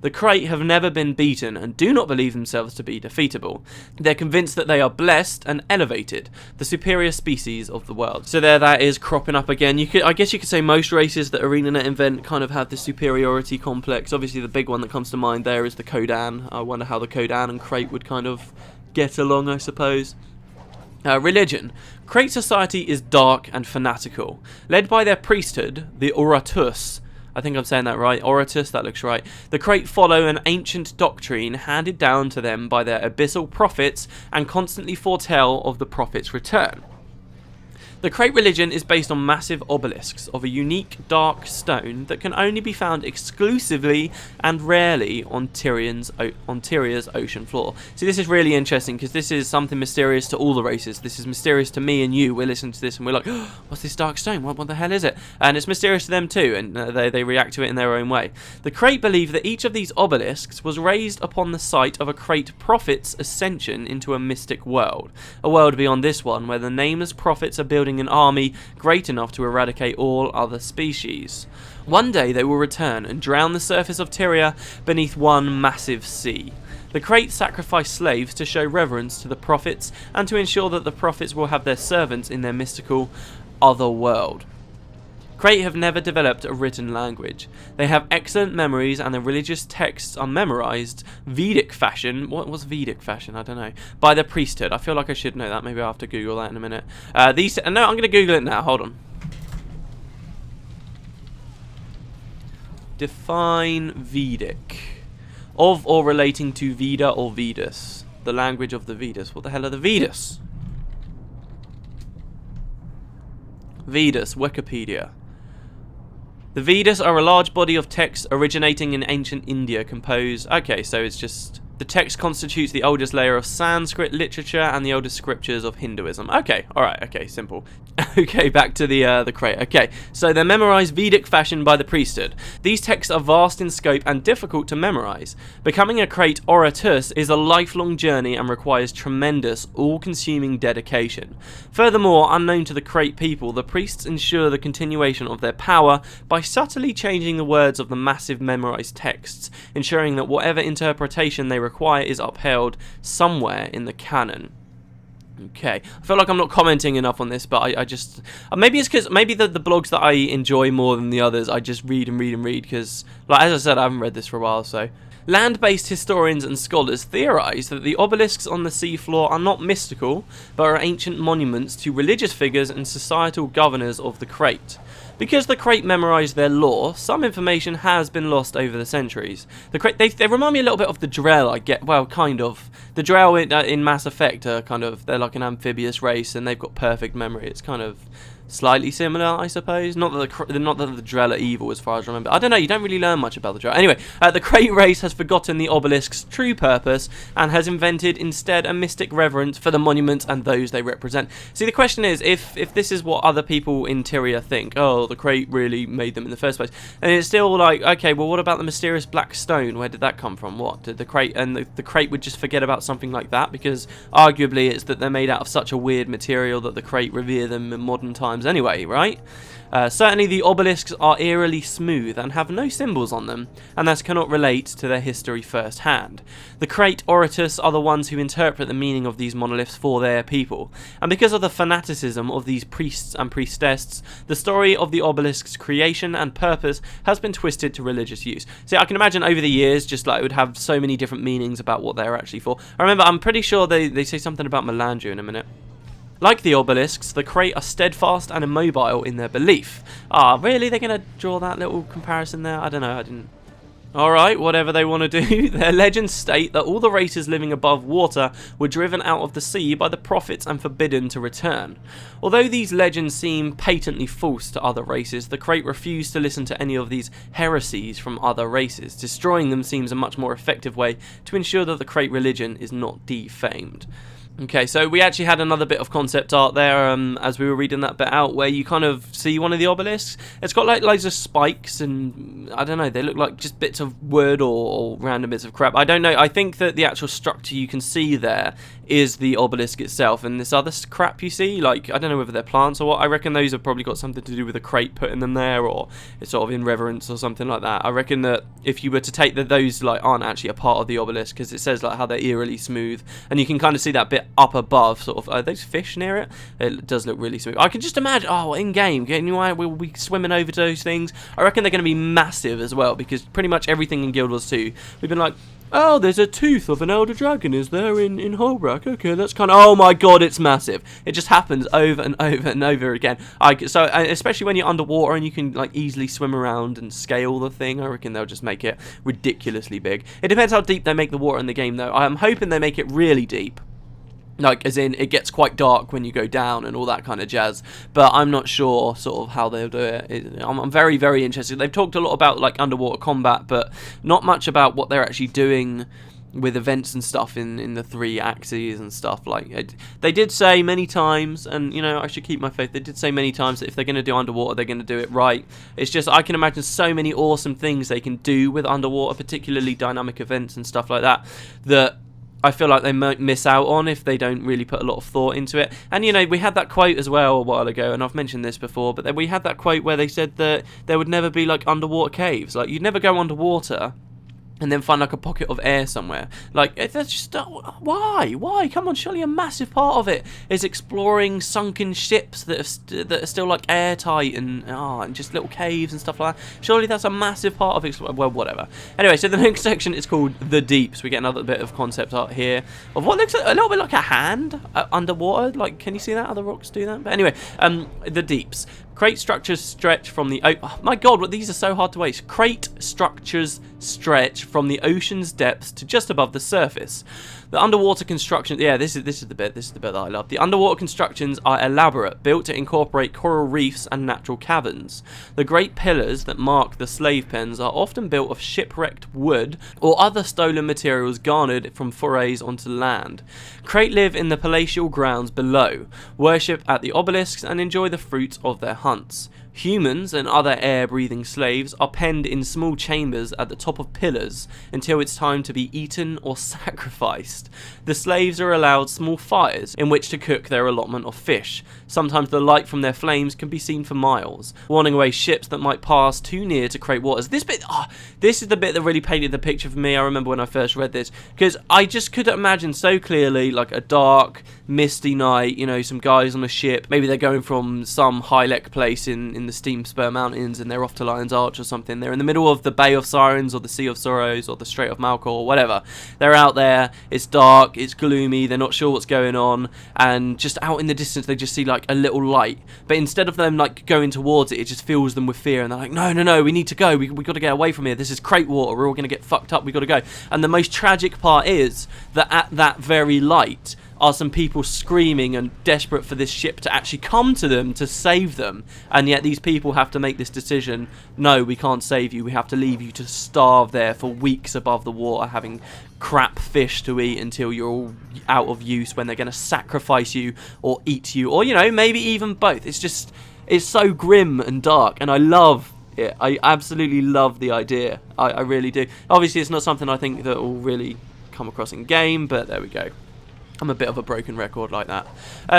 The Krayt have never been beaten and do not believe themselves to be defeatable. They're convinced that they are blessed and elevated, the superior species of the world. So there that is cropping up again. I guess you could say most races that ArenaNet invent kind of have this superiority complex. Obviously the big one that comes to mind there is the Kodan. I wonder how the Kodan and Krayt would kind of get along, I suppose. Religion. Krayt society is dark and fanatical. Led by their priesthood, the Oratus. I think I'm saying that right. Oratus, that looks right. The Krayt follow an ancient doctrine handed down to them by their abyssal prophets and constantly foretell of the prophet's return. The Krayt religion is based on massive obelisks of a unique dark stone that can only be found exclusively and rarely on Tyria's ocean floor. See, this is really interesting because this is something mysterious to all the races. This is mysterious to me and you. We're listening to this and we're like, oh, what's this dark stone? What the hell is it? And it's mysterious to them too, and they react to it in their own way. The Krayt believe that each of these obelisks was raised upon the site of a Krayt prophet's ascension into a mystic world. A world beyond this one where the nameless prophets are building an army great enough to eradicate all other species. One day they will return and drown the surface of Tyria beneath one massive sea. The Krayt sacrifice slaves to show reverence to the prophets and to ensure that the prophets will have their servants in their mystical other world. Krayt have never developed a written language. They have excellent memories and their religious texts are memorized Vedic fashion. What was Vedic fashion? I don't know. By the priesthood. I feel like I should know that. Maybe I'll have to Google that in a minute. No, I'm going to Google it now. Hold on. Define Vedic. Of or relating to Veda or Vedas. The language of the Vedas. What the hell are the Vedas? Vedas. Wikipedia. The Vedas are a large body of text originating in ancient India composed... Okay, so it's just... The text constitutes the oldest layer of Sanskrit literature and the oldest scriptures of Hinduism. Okay, alright, okay, simple. Okay, back to the Krayt. Okay, so they're memorized Vedic fashion by the priesthood. These texts are vast in scope and difficult to memorize. Becoming a Krayt Oratus is a lifelong journey and requires tremendous, all-consuming dedication. Furthermore, unknown to the Krayt people, the priests ensure the continuation of their power by subtly changing the words of the massive memorized texts, ensuring that whatever interpretation they require is upheld somewhere in the canon. Okay, I feel like I'm not commenting enough on this, but I just... maybe it's because... Maybe the blogs that I enjoy more than the others, I just read and read and read, because, like, as I said, I haven't read this for a while, so... Land-based historians and scholars theorize that the obelisks on the seafloor are not mystical, but are ancient monuments to religious figures and societal governors of the Krayt. Because the Krayt memorized their lore, some information has been lost over the centuries. The Krayt, they remind me a little bit of the Drell, I get. Well, kind of. The Drell in Mass Effect are kind of... They're like an amphibious race, and they've got perfect memory. It's kind of... slightly similar, I suppose. Not that the Drell are evil, as far as I remember. I don't know, you don't really learn much about the Drell. Anyway, the Krayt race has forgotten the obelisk's true purpose and has invented instead a mystic reverence for the monuments and those they represent. See, the question is, if this is what other people in Tyria think, oh, the Krayt really made them in the first place, and it's still like, okay, well, what about the mysterious black stone? Where did that come from? What? Did the Krayt, and the Krayt would just forget about something like that? Because arguably it's that they're made out of such a weird material that the Krayt revere them in modern times anyway, right? Certainly the obelisks are eerily smooth and have no symbols on them, and thus cannot relate to their history firsthand. The Krayt Oratus are the ones who interpret the meaning of these monoliths for their people, and because of the fanaticism of these priests and priestesses, the story of the obelisk's creation and purpose has been twisted to religious use. See, I can imagine over the years, just like it would have so many different meanings about what they're actually for. I remember, I'm pretty sure they say something about Melandria in a minute. Like the obelisks, the Krayt are steadfast and immobile in their belief. Ah, really? They're going to draw that little comparison there? I don't know, I didn't... Alright, whatever they want to do. Their legends state that all the races living above water were driven out of the sea by the prophets and forbidden to return. Although these legends seem patently false to other races, the Krayt refuse to listen to any of these heresies from other races. Destroying them seems a much more effective way to ensure that the Krayt religion is not defamed. Okay, so we actually had another bit of concept art there as we were reading that bit out, where you kind of see one of the obelisks. It's got like loads of spikes and, I don't know, they look like just bits of wood or random bits of crap. I don't know, I think that the actual structure you can see there is the obelisk itself, and this other crap you see, like, I don't know whether they're plants or what. I reckon those have probably got something to do with a crate putting them there, or it's sort of in reverence or something like that. I reckon that if you were to take those like aren't actually a part of the obelisk, because it says like how they're eerily smooth, and you can kind of see that bit up above, sort of. Are those fish near it? It does look really smooth. I can just imagine, in game, we'll be swimming over to those things. I reckon they're going to be massive as well, because pretty much everything in Guild Wars 2, we've been like, oh, there's a tooth of an elder dragon, is there, in Holbrook? Okay, that's kind of... Oh my god, it's massive. It just happens over and over and over again. So, especially when you're underwater and you can, like, easily swim around and scale the thing, I reckon they'll just make it ridiculously big. It depends how deep they make the water in the game, though. I'm hoping they make it really deep. Like, as in, it gets quite dark when you go down and all that kind of jazz. But I'm not sure, sort of, how they'll do it. I'm very, very interested. They've talked a lot about, like, underwater combat, but not much about what they're actually doing with events and stuff in the 3 axes and stuff. Like, they did say many times, and, you know, I should keep my faith, they did say many times that if they're going to do underwater, they're going to do it right. It's just, I can imagine so many awesome things they can do with underwater, particularly dynamic events and stuff like that, that I feel like they might miss out on if they don't really put a lot of thought into it. And, you know, we had that quote as well a while ago, and I've mentioned this before, but we had that quote where they said that there would never be, like, underwater caves. Like, you'd never go underwater and then find, like, a pocket of air somewhere. Like, that's just... Why? Come on, surely a massive part of it is exploring sunken ships that are still, like, airtight and just little caves and stuff like that. Surely that's a massive part of it. Well, whatever. Anyway, so the next section is called The Deeps. We get another bit of concept art here of what looks a little bit like a hand underwater. Like, can you see that? Other rocks do that? But anyway, The Deeps. Crate structures stretch from the... Oh my god, these are so hard to waste. Crate structures stretch from the ocean's depths to just above the surface. The underwater construction... Yeah, this is the bit that I love. The underwater constructions are elaborate, built to incorporate coral reefs and natural caverns. The great pillars that mark the slave pens are often built of shipwrecked wood or other stolen materials garnered from forays onto land. Crate live in the palatial grounds below, worship at the obelisks, and enjoy the fruits of their hunts. Humans and other air-breathing slaves are penned in small chambers at the top of pillars until it's time to be eaten or sacrificed. The slaves are allowed small fires in which to cook their allotment of fish. Sometimes the light from their flames can be seen for miles, warning away ships that might pass too near to crate waters. This is the bit that really painted the picture for me. I remember when I first read this, because I just could imagine so clearly, like, a dark, misty night, you know, some guys on a ship. Maybe they're going from some high-lec place in the Steam Spur Mountains, and they're off to Lion's Arch or something. They're in the middle of the Bay of Sirens or the Sea of Sorrows or the Strait of Malchor or whatever. They're out there, it's dark, it's gloomy, they're not sure what's going on, and just out in the distance they just see, like, a little light. But instead of them, like, going towards it, it just fills them with fear, and they're like, no, we need to go, we got to get away from here, this is crate water, we're all going to get fucked up, we got to go. And the most tragic part is that at that very light are some people screaming and desperate for this ship to actually come to them to save them, and yet these people have to make this decision: no, we can't save you, we have to leave you to starve there for weeks above the water, having crap fish to eat until you're all out of use, when they're going to sacrifice you or eat you, or, you know, maybe even both. It's so grim and dark, and I love it. I absolutely love the idea. I really do. Obviously, it's not something I think that will really come across in game, but there we go. I'm a bit of a broken record like that.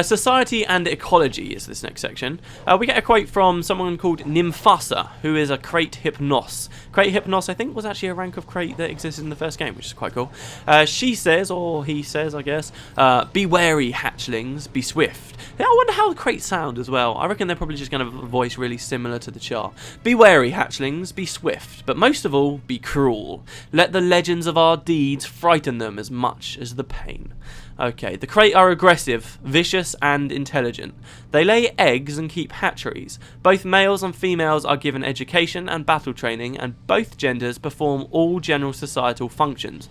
Society and ecology is this next section. We get a quote from someone called Nymphasa, who is a Crate Hypnos. Crate Hypnos, I think, was actually a rank of Crate that existed in the first game, which is quite cool. She says, or he says, I guess, be wary, hatchlings, be swift. I wonder how the Crates sound as well. I reckon they're probably just going to have a voice really similar to the char. Be wary, hatchlings, be swift, but most of all, be cruel. Let the legends of our deeds frighten them as much as the pain. Okay, the Crate are aggressive, vicious, and intelligent. They lay eggs and keep hatcheries. Both males and females are given education and battle training, and both genders perform all general societal functions.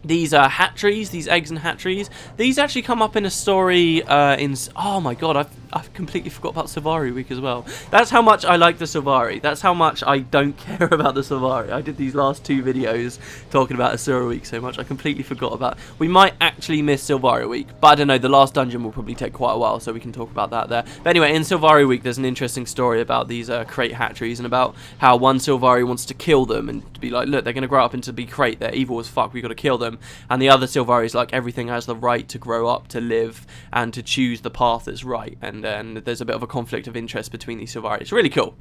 These hatcheries, these eggs and hatcheries, these actually come up in a story oh my god, I've completely forgot about Safari Week as well. That's how much I like the Safari. That's how much I don't care about the Safari. I did these last 2 videos talking about Asura Week so much, I completely forgot about. We might actually miss Safari Week, but I don't know, the last dungeon will probably take quite a while, so we can talk about that there. But anyway, in Safari Week, there's an interesting story about these crate hatcheries, and about how one Safari wants to kill them, and to be like, look, they're going to grow up into be crate, they're evil as fuck, we got to kill them. And the other Safari is like, everything has the right to grow up, to live, and to choose the path that's right. And there's a bit of a conflict of interest between these Safari. It's really cool.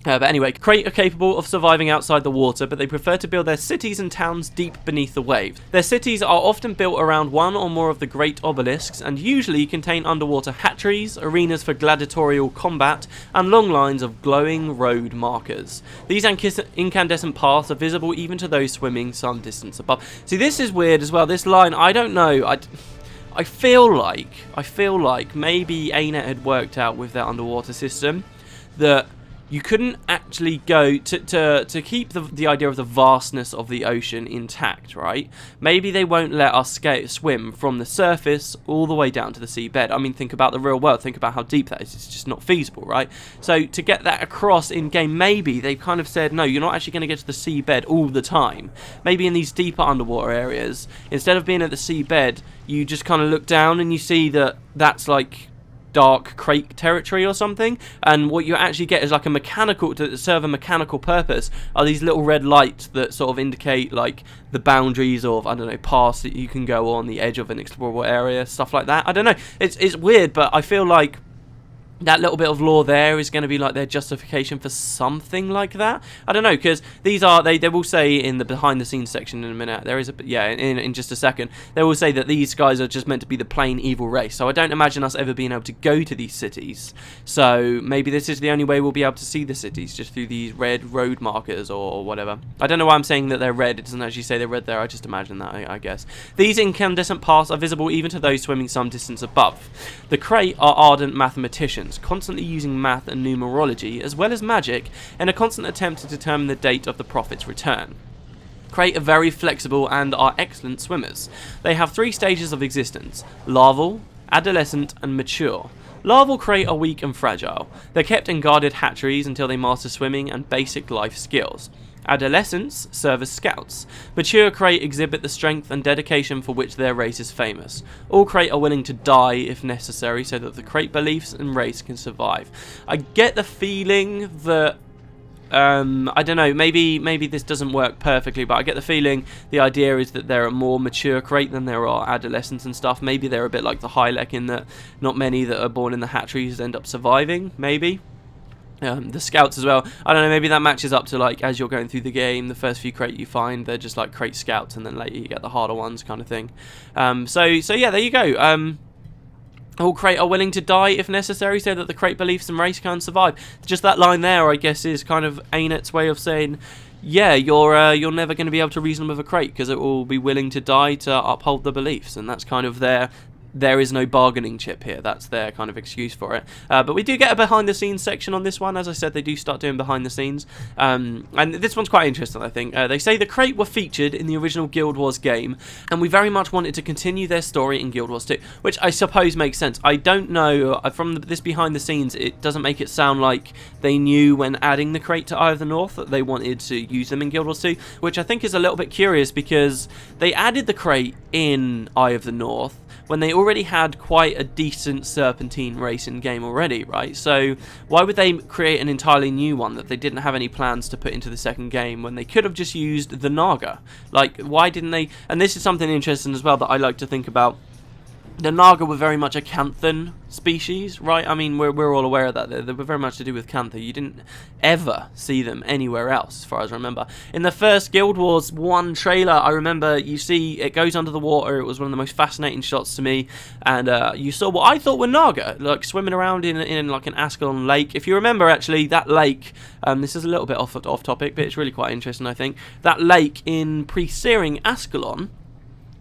But anyway, Crate are capable of surviving outside the water, but they prefer to build their cities and towns deep beneath the waves. Their cities are often built around one or more of the great obelisks, and usually contain underwater hatcheries, arenas for gladiatorial combat, and long lines of glowing road markers. These incandescent paths are visible even to those swimming some distance above. See, this is weird as well. This line, I don't know. I feel like maybe ANET had worked out with their underwater system that you couldn't actually go to keep the idea of the vastness of the ocean intact, right? Maybe they won't let us swim from the surface all the way down to the seabed. I mean, think about the real world. Think about how deep that is. It's just not feasible, right? So to get that across in game, maybe they've kind of said, no, you're not actually going to get to the seabed all the time. Maybe in these deeper underwater areas, instead of being at the seabed, you just kind of look down and you see that that's like dark crate territory or something, and what you actually get is like a mechanical, to serve a mechanical purpose, are these little red lights that sort of indicate like the boundaries of, I don't know, paths that you can go on the edge of an explorable area, stuff like that. I don't know, it's weird, but I feel like that little bit of lore there is going to be like their justification for something like that. I don't know, because these are, they will say in the behind the scenes section in a minute, there is a, yeah, in just a second, they will say that these guys are just meant to be the plain evil race. So I don't imagine us ever being able to go to these cities. So maybe this is the only way we'll be able to see the cities, just through these red road markers or whatever. I don't know why I'm saying that they're red. It doesn't actually say they're red there. I just imagine that, I guess. These incandescent paths are visible even to those swimming some distance above. The Crate are ardent mathematicians, constantly using math and numerology as well as magic in a constant attempt to determine the date of the prophet's return. Crate are very flexible and are excellent swimmers. They have 3 stages of existence: larval, adolescent, and mature. Larval Crate are weak and fragile. They're kept in guarded hatcheries until they master swimming and basic life skills. Adolescents serve as scouts. Mature Crate exhibit the strength and dedication for which their race is famous. All Crate are willing to die if necessary so that the Crate beliefs and race can survive. I get the feeling that I don't know, maybe this doesn't work perfectly, but I get the feeling the idea is that there are more mature Crate than there are adolescents and stuff. Maybe they're a bit like the Hylek in that not many that are born in the hatcheries end up surviving, maybe. The scouts as well, I don't know, maybe that matches up to like as you're going through the game, the first few Crate you find, they're just like Crate scouts, and then later you get the harder ones kind of thing. So yeah, there you go. All Crate are willing to die if necessary so that the Crate beliefs and race can survive. Just that line there, I guess, is kind of ANET's way of saying, yeah, you're never going to be able to reason with a Crate because it will be willing to die to uphold the beliefs, and that's kind of there is no bargaining chip here. That's their kind of excuse for it. But we do get a behind the scenes section on this one. As I said, they do start doing behind the scenes. And this one's quite interesting, I think. They say the Crate were featured in the original Guild Wars game, and we very much wanted to continue their story in Guild Wars 2, which I suppose makes sense. I don't know, from this behind the scenes, it doesn't make it sound like they knew when adding the Crate to Eye of the North that they wanted to use them in Guild Wars 2, which I think is a little bit curious because they added the Crate in Eye of the North when they already had quite a decent Serpentine race in game already, right? So why would they create an entirely new one that they didn't have any plans to put into the second game when they could have just used the Naga? Like, why didn't they? And this is something interesting as well that I like to think about. The Naga were very much a Canthan species, right? I mean, we're all aware of that. They were very much to do with Cantha. You didn't ever see them anywhere else, as far as I remember. In the first Guild Wars 1 trailer, I remember you see it goes under the water. It was one of the most fascinating shots to me. And you saw what I thought were Naga, like swimming around in like an Ascalon lake. If you remember, actually, that lake, this is a little bit off topic, but it's really quite interesting, I think. That lake in pre-Searing Ascalon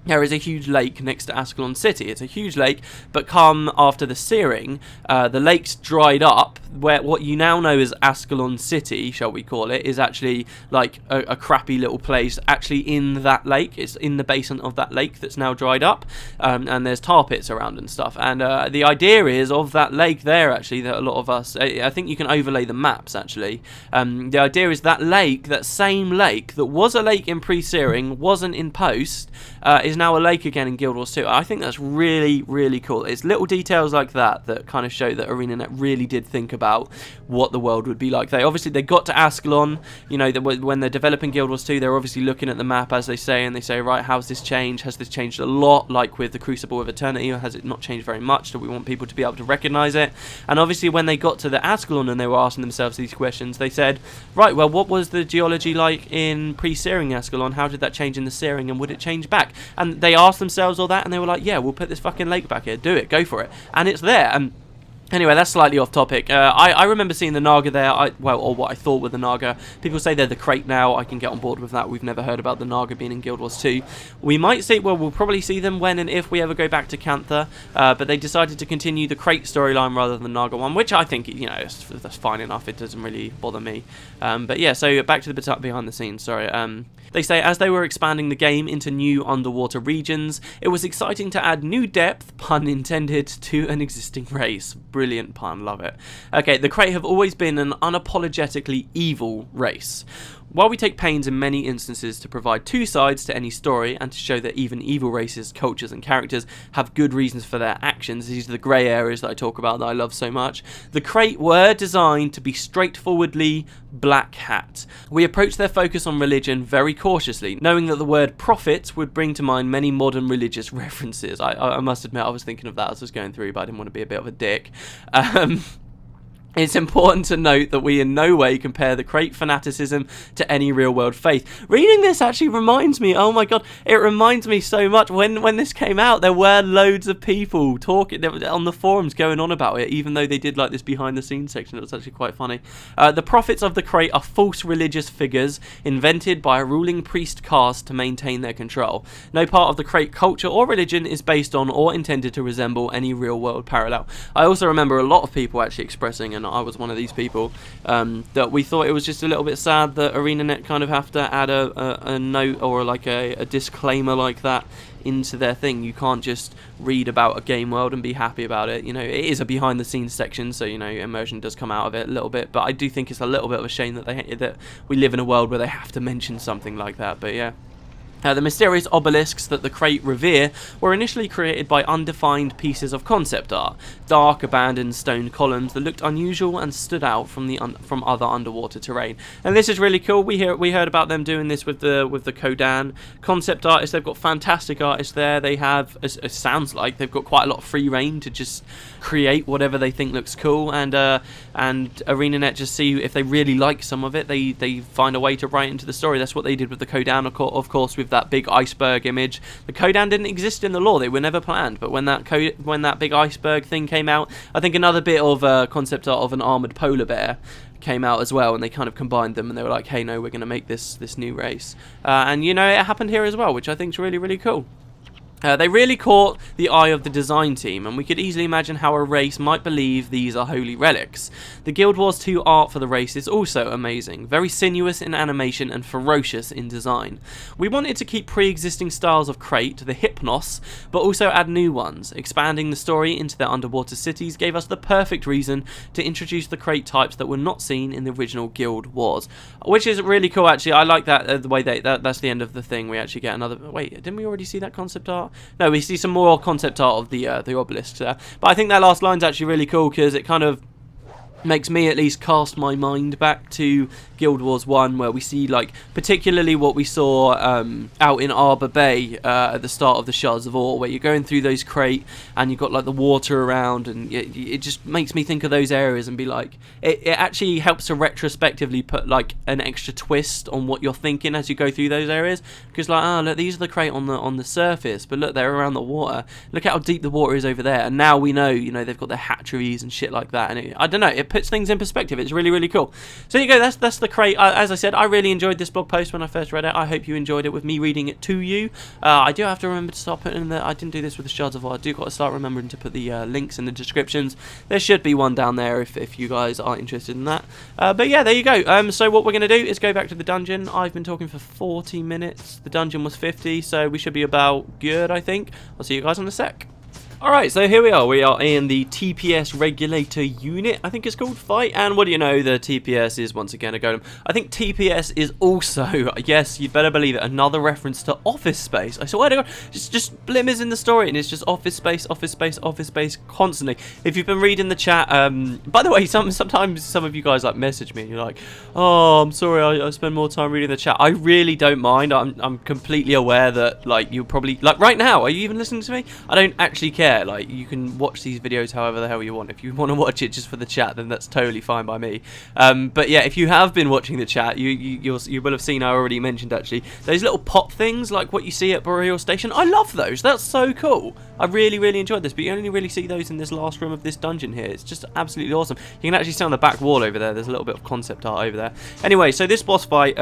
there is a huge lake next to Ascalon City. It's a huge lake, but come after the searing, the lake's dried up, where what you now know as Ascalon City, shall we call it, is actually like a crappy little place actually in that lake. It's in the basin of that lake that's now dried up, and there's tar pits around and stuff. And the idea is of that lake there, actually, that a lot of us, I think you can overlay the maps, actually. The idea is that lake, that same lake that was a lake in pre-searing, wasn't in post, is now a lake again in Guild Wars 2. I think that's really, really cool. It's little details like that that kind of show that ArenaNet really did think about what the world would be like. They got to Ascalon, you know, when they're developing Guild Wars 2, they're obviously looking at the map, as they say, and they say, right, how's this changed? Has this changed a lot, like with the Crucible of Eternity, or has it not changed very much? Do we want people to be able to recognise it? And obviously when they got to the Ascalon and they were asking themselves these questions, they said, right, well, what was the geology like in pre-searing Ascalon? How did that change in the searing, and would it change back? And they asked themselves all that, and they were like, yeah, we'll put this fucking lake back here, do it, go for it. And it's there. And anyway, that's slightly off topic. I remember seeing the Naga there, or what I thought were the Naga. People say they're the crate now. I can get on board with that. We've never heard about the Naga being in Guild Wars 2. We might see, well, we'll probably see them when and if we ever go back to Cantha, but they decided to continue the crate storyline rather than the Naga one, which I think, you know, that's fine enough. It doesn't really bother me. But yeah, so back to the bit behind the scenes, sorry. They say, as they were expanding the game into new underwater regions, it was exciting to add new depth, pun intended, to an existing race. Brilliant pun, love it. Okay, the Crate have always been an unapologetically evil race. While we take pains in many instances to provide two sides to any story and to show that even evil races, cultures and characters have good reasons for their actions, these are the grey areas that I talk about that I love so much, the Crate were designed to be straightforwardly black hat. We approach their focus on religion very cautiously, knowing that the word prophet would bring to mind many modern religious references. I must admit I was thinking of that as I was going through, but I didn't want to be a bit of a dick. It's important to note that we in no way compare the Crate fanaticism to any real-world faith. Reading this actually reminds me, oh my god, it reminds me so much. When this came out, there were loads of people talking on the forums going on about it, even though they did like this behind-the-scenes section. It was actually quite funny. The prophets of the Crate are false religious figures invented by a ruling priest caste to maintain their control. No part of the Crate culture or religion is based on or intended to resemble any real-world parallel. I also remember a lot of people actually expressing, and I was one of these people, that we thought it was just a little bit sad that ArenaNet kind of have to add a note or like a disclaimer like that into their thing. You can't just read about a game world and be happy about it. You know, it is a behind the scenes section, so, you know, immersion does come out of it a little bit, but I do think it's a little bit of a shame that we live in a world where they have to mention something like that. But yeah. The mysterious obelisks that the Crate revere were initially created by undefined pieces of concept art, dark, abandoned stone columns that looked unusual and stood out from from other underwater terrain. And this is really cool. We heard about them doing this with the Kodan concept artists. They've got fantastic artists there. They have, it sounds like, they've got quite a lot of free reign to just create whatever they think looks cool. And ArenaNet just see if they really like some of it. They find a way to write into the story. That's what they did with the Kodan, of course, with that big iceberg image. The Kodan didn't exist in the lore; they were never planned. But when that big iceberg thing came out, I think another bit of concept art of an armored polar bear came out as well, and they kind of combined them, and they were like, "Hey, no, we're going to make this new race." And you know, it happened here as well, which I think is really, really cool. They really caught the eye of the design team, and we could easily imagine how a race might believe these are holy relics. The Guild Wars 2 art for the race is also amazing, very sinuous in animation and ferocious in design. We wanted to keep pre-existing styles of Crate, the Hypnos, but also add new ones. Expanding the story into their underwater cities gave us the perfect reason to introduce the Crate types that were not seen in the original Guild Wars, which is really cool actually. I like that, the way that's the end of the thing. We actually get another, wait, didn't we already see that concept art? No, we see some more concept art of the obelisks there. But I think that last line's actually really cool because it kind of makes me at least cast my mind back to Guild Wars 1, where we see, like, particularly what we saw out in Arbor Bay at the start of the Shards of Ore, where you're going through those Crate and you've got like the water around, and it just makes me think of those areas and be like, it actually helps to retrospectively put like an extra twist on what you're thinking as you go through those areas, because like, oh look, these are the Crate on the surface, but look, they're around the water, look how deep the water is over there, and now we know, you know, they've got their hatcheries and shit like that, and I don't know, puts things in perspective. It's really, really cool. So there you go, that's the crate. As I said, I really enjoyed this blog post when I first read it. I hope you enjoyed it with me reading it to you. I do have to remember to start putting in the, I didn't do this with the shards of war. I do got to start remembering to put the links in the descriptions. There should be one down there if you guys are interested in that. But yeah, there you go. So what we're going to do is go back to the dungeon. I've been talking for 40 minutes. The dungeon was 50, so we should be about good, I think. I'll see you guys in a sec. Alright, so here we are. We are in the TPS regulator unit, I think it's called, fight. And what do you know, the TPS is once again a golem. I think TPS is also, yes, you'd better believe it, another reference to Office Space. I swear to God, just glimmers in the story, and it's just Office Space, Office Space, Office Space constantly. If you've been reading the chat, by the way, sometimes some of you guys like message me and you're like, oh, I'm sorry, I spend more time reading the chat. I really don't mind. I'm completely aware that, like, you'll probably, like, right now, are you even listening to me? I don't actually care. Like, you can watch these videos however the hell you want. If you want to watch it just for the chat, then that's totally fine by me. But yeah, if you have been watching the chat, you will have seen, I already mentioned actually, those little pop things like what you see at Burial Station. I love those. That's so cool. I really, really enjoyed this, but you only really see those in this last room of this dungeon here. It's just absolutely awesome. You can actually see on the back wall over there, there's a little bit of concept art over there. Anyway, so this boss fight,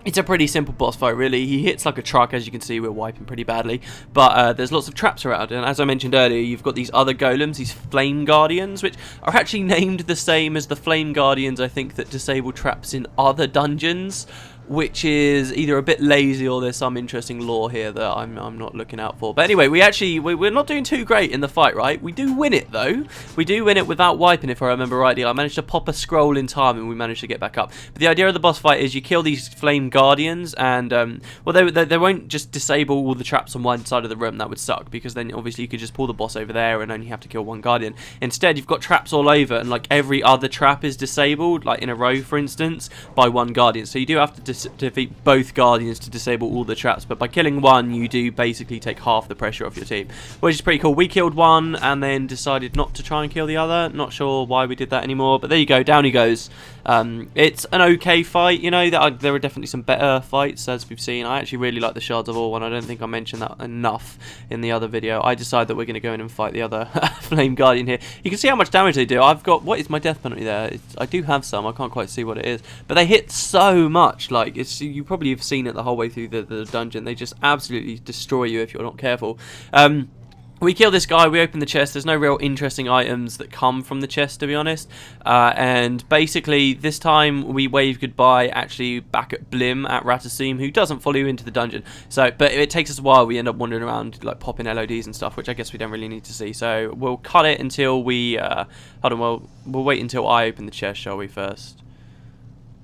it's a pretty simple boss fight, really. He hits like a truck, as you can see. We're wiping pretty badly, but there's lots of traps around, and as I mentioned earlier, you've got these other golems, these Flame Guardians, which are actually named the same as the Flame Guardians, I think, that disable traps in other dungeons, which is either a bit lazy or there's some interesting lore here that I'm not looking out for. But anyway, we're not doing too great in the fight, right? We do win it, though. We do win it without wiping, if I remember rightly. I managed to pop a scroll in time and we managed to get back up. But the idea of the boss fight is you kill these Flame Guardians and, well, they won't just disable all the traps on one side of the room. That would suck, because then obviously you could just pull the boss over there and only have to kill one Guardian. Instead, you've got traps all over, and like every other trap is disabled, like in a row, for instance, by one Guardian. So you do have to defeat both Guardians to disable all the traps, but by killing one you do basically take half the pressure off your team, which is pretty cool. We killed one and then decided not to try and kill the other. Not sure why we did that anymore, but there you go, down he goes. It's an okay fight, you know. There are definitely some better fights, as we've seen. I actually really like the Shards of All one. I don't think I mentioned that enough in the other video. I decided that we're going to go in and fight the other Flame Guardian here. You can see how much damage they do. I've got, what is my death penalty there? I do have some, I can't quite see what it is, but they hit so much. Like, you probably have seen it the whole way through the dungeon. They just absolutely destroy you if you're not careful. We kill this guy, we open the chest. There's no real interesting items that come from the chest, to be honest. And basically, this time we wave goodbye actually back at Blim at Ratasim, who doesn't follow you into the dungeon. So, but it takes us a while. We end up wandering around, like popping LODs and stuff, which I guess we don't really need to see. So we'll cut it until we, hold on, we'll wait until I open the chest, shall we, first?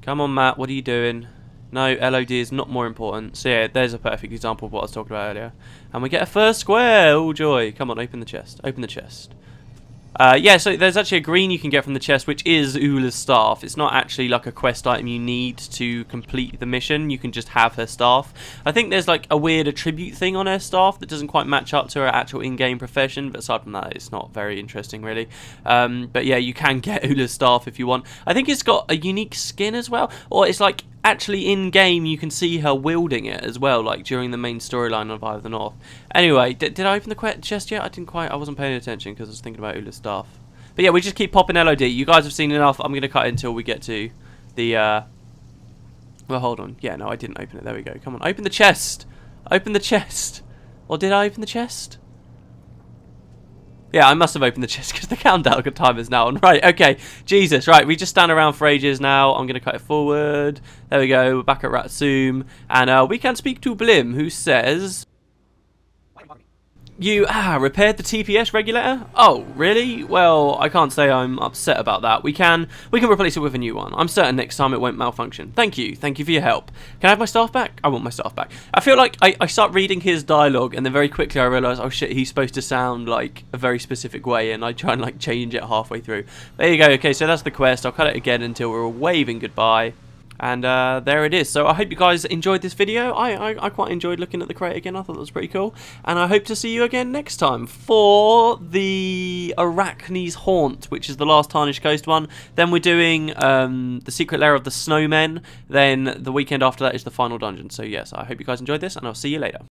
Come on, Matt, what are you doing? No, LOD is not more important. So yeah, there's a perfect example of what I was talking about earlier. And we get a first square. Oh joy. Come on, open the chest. Open the chest. Yeah, so there's actually a green you can get from the chest, which is Oola's staff. It's not actually like a quest item you need to complete the mission. You can just have her staff. I think there's like a weird attribute thing on her staff that doesn't quite match up to her actual in-game profession, but aside from that, it's not very interesting, really. But yeah, you can get Oola's staff if you want. I think it's got a unique skin as well, or it's like actually in-game you can see her wielding it as well, like during the main storyline of Eye of the North. Anyway, did I open the chest yet? I wasn't paying attention because I was thinking about Oola's staff. But yeah, we just keep popping LOD. You guys have seen enough. I'm going to cut it until we get to the, well, hold on. Yeah, no, I didn't open it. There we go. Come on, open the chest. Open the chest. Or did I open the chest? Yeah, I must have opened the chest because the countdown time is now on. Right, okay. Jesus, right. We just stand around for ages now. I'm going to cut it forward. There we go. We're back at Ratsum. And we can speak to Blim, who says... You repaired the TPS regulator? Oh, really? Well, I can't say I'm upset about that. We can replace it with a new one. I'm certain next time it won't malfunction. Thank you for your help. Can I have my staff back? I want my staff back. I feel like I start reading his dialogue and then very quickly I realise, oh shit, he's supposed to sound like a very specific way, and I try and like change it halfway through. There you go. Okay, so that's the quest. I'll cut it again until we're all waving goodbye. And there it is. So I hope you guys enjoyed this video. I quite enjoyed looking at the crate again. I thought that was pretty cool. And I hope to see you again next time for the Arachne's Haunt, which is the last Tarnished Coast one. Then we're doing the Secret Lair of the Snowmen. Then the weekend after that is the final dungeon. So yes, I hope you guys enjoyed this, and I'll see you later.